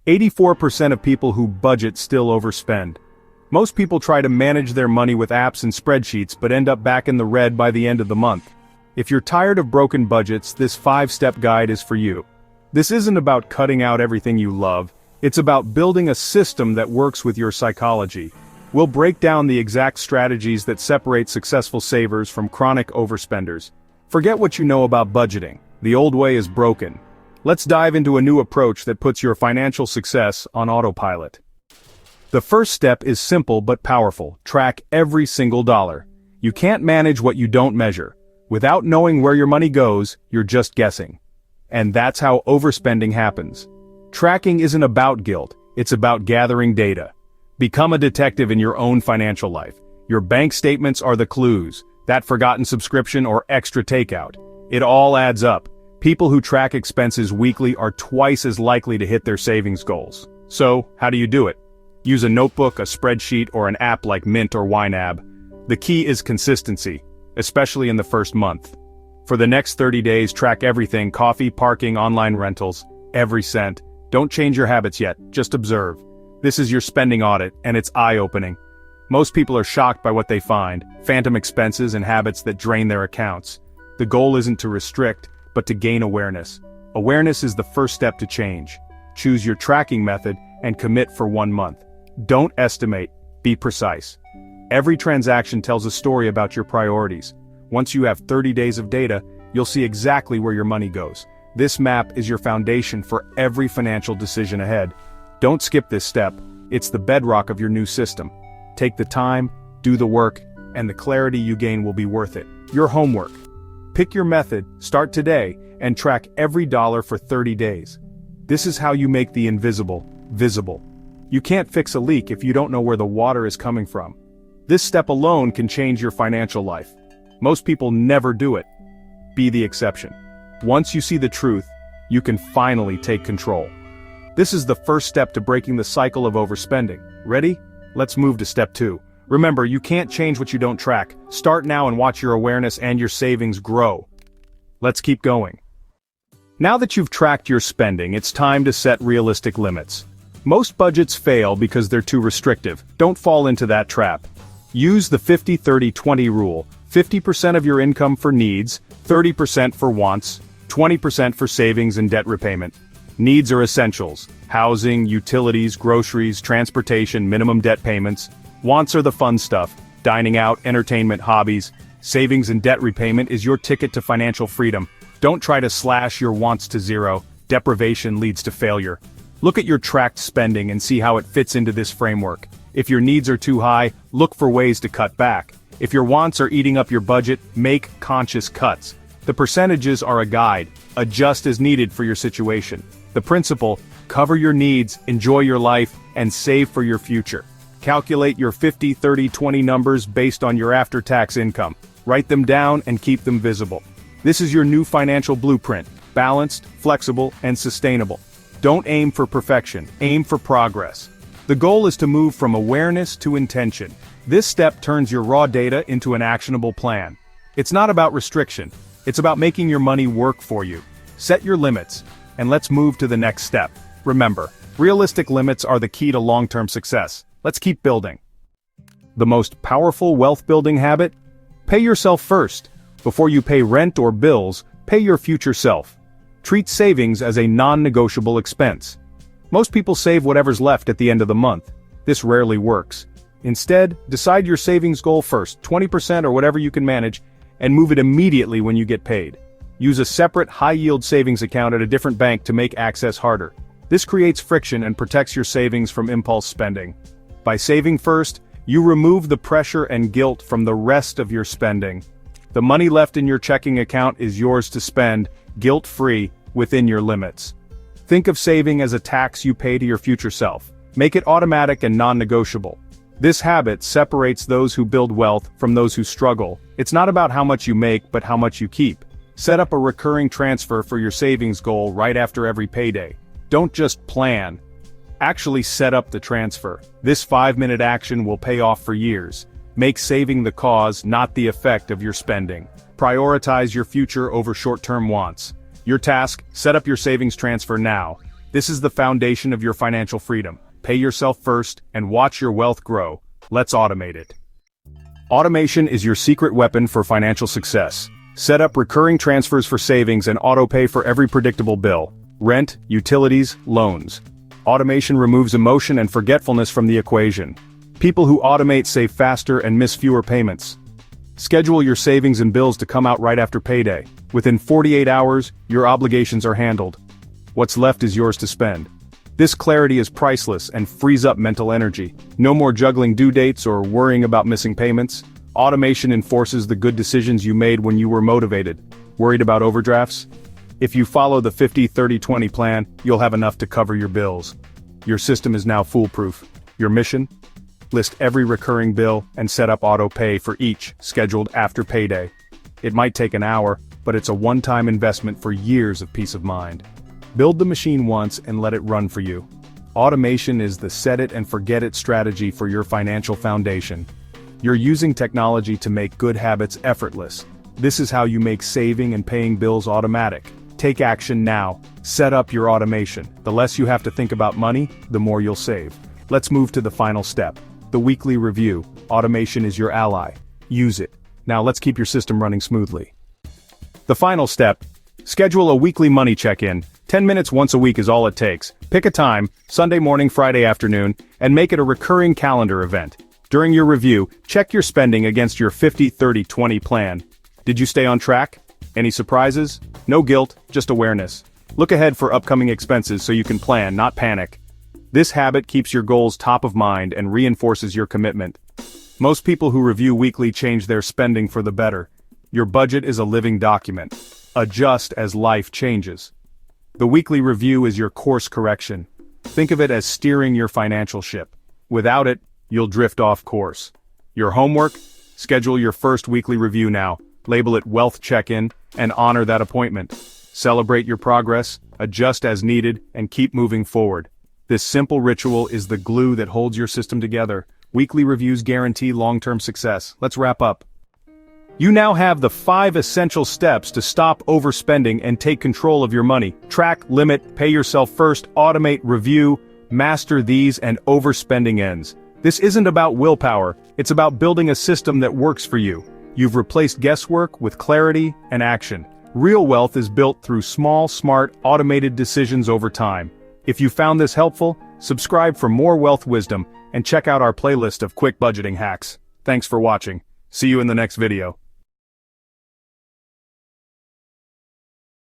84% of people who budget still overspend. Most people try to manage their money with apps and spreadsheets but end up back in the red by the end of the month. If you're tired of broken budgets, this 5-step guide is for you. This isn't about cutting out everything you love, it's about building a system that works with your psychology. We'll break down the exact strategies that separate successful savers from chronic overspenders. Forget what you know about budgeting. The old way is broken. Let's dive into a new approach that puts your financial success on autopilot. The first step is simple but powerful. Track every single dollar. You can't manage what you don't measure. Without knowing where your money goes, you're just guessing. And that's how overspending happens. Tracking isn't about guilt, it's about gathering data. Become a detective in your own financial life. Your bank statements are the clues, that forgotten subscription or extra takeout. It all adds up. People who track expenses weekly are twice as likely to hit their savings goals. So, how do you do it? Use a notebook, a spreadsheet, or an app like Mint or YNAB. The key is consistency, especially in the first month. For the next 30 days, track everything: coffee, parking, online rentals, every cent. Don't change your habits yet, just observe. This is your spending audit, and it's eye-opening. Most people are shocked by what they find: phantom expenses and habits that drain their accounts. The goal isn't to restrict, but to gain awareness. Awareness is the first step to change. Choose your tracking method and commit for 1 month. Don't estimate, be precise. Every transaction tells a story about your priorities. Once you have 30 days of data, you'll see exactly where your money goes. This map is your foundation for every financial decision ahead. Don't skip this step, it's the bedrock of your new system. Take the time, do the work, and the clarity you gain will be worth it. Your homework. Pick your method, start today, and track every dollar for 30 days. This is how you make the invisible visible. You can't fix a leak if you don't know where the water is coming from. This step alone can change your financial life. Most people never do it. Be the exception. Once you see the truth, you can finally take control. This is the first step to breaking the cycle of overspending. Ready? Let's move to step 2. Remember, you can't change what you don't track. Start now and watch your awareness and your savings grow. Let's keep going. Now that you've tracked your spending, it's time to set realistic limits. Most budgets fail because they're too restrictive. Don't fall into that trap. Use the 50-30-20 rule. 50% of your income for needs, 30% for wants, 20% for savings and debt repayment. Needs are essentials: housing, utilities, groceries, transportation, minimum debt payments. Wants are the fun stuff: dining out, entertainment, hobbies. Savings and debt repayment is your ticket to financial freedom. Don't try to slash your wants to zero. Deprivation leads to failure. Look at your tracked spending and see how it fits into this framework. If your needs are too high, look for ways to cut back. If your wants are eating up your budget, make conscious cuts. The percentages are a guide. Adjust as needed for your situation. The principle: cover your needs, enjoy your life, and save for your future. Calculate your 50-30-20 numbers based on your after-tax income. Write them down and keep them visible. This is your new financial blueprint: balanced, flexible, and sustainable. Don't aim for perfection, aim for progress. The goal is to move from awareness to intention. This step turns your raw data into an actionable plan. It's not about restriction, it's about making your money work for you. Set your limits, and let's move to the next step. Remember, realistic limits are the key to long-term success. Let's keep building. The most powerful wealth-building habit? Pay yourself first. Before you pay rent or bills, pay your future self. Treat savings as a non-negotiable expense. Most people save whatever's left at the end of the month. This rarely works. Instead, decide your savings goal first, 20% or whatever you can manage, and move it immediately when you get paid. Use a separate high-yield savings account at a different bank to make access harder. This creates friction and protects your savings from impulse spending. By saving first, you remove the pressure and guilt from the rest of your spending. The money left in your checking account is yours to spend, guilt-free, within your limits. Think of saving as a tax you pay to your future self. Make it automatic and non-negotiable. This habit separates those who build wealth from those who struggle. It's not about how much you make, but how much you keep. Set up a recurring transfer for your savings goal right after every payday. Don't just plan. Actually set up the transfer. This 5-minute action will pay off for years. Make saving the cause, not the effect of your spending. Prioritize your future over short-term wants. Your task: set up your savings transfer now. This is the foundation of your financial freedom. Pay yourself first and watch your wealth grow. Let's automate it. Automation is your secret weapon for financial success. Set up recurring transfers for savings and auto-pay for every predictable bill. Rent, utilities, loans. Automation removes emotion and forgetfulness from the equation. People who automate save faster and miss fewer payments. Schedule your savings and bills to come out right after payday. Within 48 hours, your obligations are handled. What's left is yours to spend. This clarity is priceless and frees up mental energy. No more juggling due dates or worrying about missing payments. Automation enforces the good decisions you made when you were motivated. Worried about overdrafts? If you follow the 50-30-20 plan, you'll have enough to cover your bills. Your system is now foolproof. Your mission? List every recurring bill and set up auto-pay for each, scheduled after payday. It might take an hour, but it's a one-time investment for years of peace of mind. Build the machine once and let it run for you. Automation is the set-it-and-forget-it strategy for your financial foundation. You're using technology to make good habits effortless. This is how you make saving and paying bills automatic. Take action now. Set up your automation. The less you have to think about money, the more you'll save. Let's move to the final step. The weekly review. Automation is your ally. Use it. Now let's keep your system running smoothly. The final step. Schedule a weekly money check-in. 10 minutes once a week is all it takes. Pick a time, Sunday morning, Friday afternoon, and make it a recurring calendar event. During your review, check your spending against your 50-30-20 plan. Did you stay on track? Any surprises? No guilt, just awareness. Look ahead for upcoming expenses so you can plan, not panic. This habit keeps your goals top of mind and reinforces your commitment. Most people who review weekly change their spending for the better. Your budget is a living document. Adjust as life changes. The weekly review is your course correction. Think of it as steering your financial ship. Without it, you'll drift off course. Your homework? Schedule your first weekly review now. Label it Wealth Check-in, and honor that appointment. Celebrate your progress, adjust as needed, and keep moving forward. This simple ritual is the glue that holds your system together. Weekly reviews guarantee long-term success. Let's wrap up. You now have the 5 essential steps to stop overspending and take control of your money. Track, limit, pay yourself first, automate, review, master these, and overspending ends. This isn't about willpower, it's about building a system that works for you. You've replaced guesswork with clarity and action. Real wealth is built through small, smart, automated decisions over time. If you found this helpful, subscribe for more wealth wisdom and check out our playlist of quick budgeting hacks. Thanks for watching. See you in the next video.